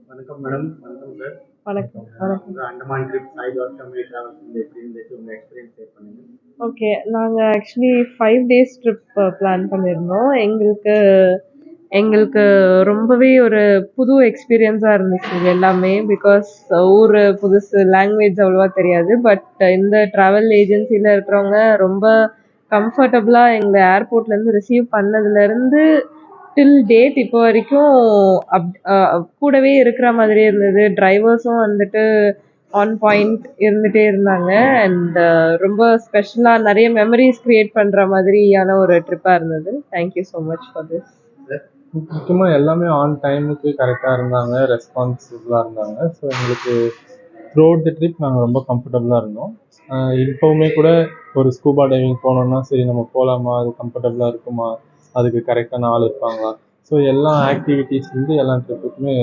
வணக்கம் மேடம். வணக்கம் சார். வணக்கம். வணக்கம். உங்க Andaman trip Sai company travels வந்து எப்படி இருந்துச்சு? உங்க எக்ஸ்பீரியன்ஸ் ஷேர் பண்ணுங்க. ஓகே. நாங்க ஆக்சுவலி 5 டேஸ் ட்ரிப் பிளான் பண்ணியிருந்தோம். எங்களுக்கு எங்களுக்கு ரொம்பவே ஒரு புது எக்ஸ்பீரியன்ஸா இருந்துச்சு இது எல்லாமே. பிகாஸ் ஊரு புதுசு, லாங்குவேஜ் அவ்வளவா தெரியாது. பட் இந்த ட்ராவல் ஏஜென்சில இருக்கிறவங்க ரொம்ப கம்ஃபர்டபுளா எங்கள ஏர்போர்ட்லேருந்து ரிசீவ் பண்ணதுலேருந்து டில் டேட் இப்போ வரைக்கும் கூடவே இருக்கிற மாதிரியே இருந்தது. டிரைவர்ஸும் வந்துட்டு ஆன் பாயிண்ட் இருந்துட்டே இருந்தாங்க. அண்ட் ரொம்ப ஸ்பெஷலாக நிறைய மெமரிஸ் கிரியேட் பண்ணுற மாதிரியான ஒரு ட்ரிப்பாக இருந்தது. Thank you so much for this. முக்கியமாக எல்லாமே ஆன் டைமுக்கு கரெக்டாக இருந்தாங்க, ரெஸ்பான்சிபிளாக இருந்தாங்க. ஸோ எங்களுக்கு த்ரூ அவுட் த ட்ரிப் நாங்கள் ரொம்ப கம்ஃபர்டபுளாக இருந்தோம். இப்போவுமே கூட ஒரு ஸ்கூபா டைவிங் போனோம்னா சரி நம்ம போகலாமா, அது கம்ஃபர்டபுளாக இருக்குமா, அதுக்கு கரெக்டான ஆள் இருப்பாங்களா, ஸோ எல்லா ஆக்டிவிட்டீஸ் வந்து எல்லா ட்ரிப்புக்குமே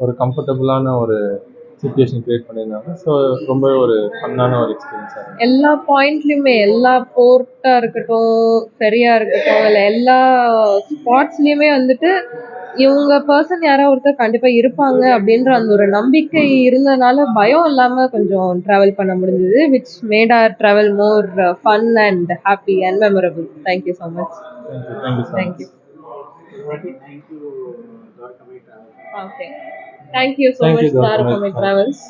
ஒரு கம்ஃபர்டபுளான ஒரு சுச்சுவேஷன் கிரியேட் பண்ணியிருந்தாங்க. ஸோ ரொம்ப ஒரு ஃபன்னான ஒரு எக்ஸ்பீரியன்ஸாக இருந்தது. எல்லா பாயிண்ட்லையுமே, எல்லா போர்ட்டாக இருக்கட்டும், ஃபெரியாக இருக்கட்டும், இல்லை எல்லா ஸ்பாட்ஸ்லையுமே வந்துட்டு இவங்க பர்சன் யாராவது ஒருத்தர் கண்டிப்பாக இருப்பாங்க அப்படின்ற அந்த ஒரு நம்பிக்கை இருந்ததுனால பயம் இல்லாமல் கொஞ்சம் ட்ராவல் பண்ண முடிஞ்சது. Which made our travel more fun and happy and memorable. Thank you so much. Thank you. Thank you Dwarakamai travels. Okay. Thank you so Thank you, much Dr. தாரகமை Mehta. ட்ராவல்ஸ்.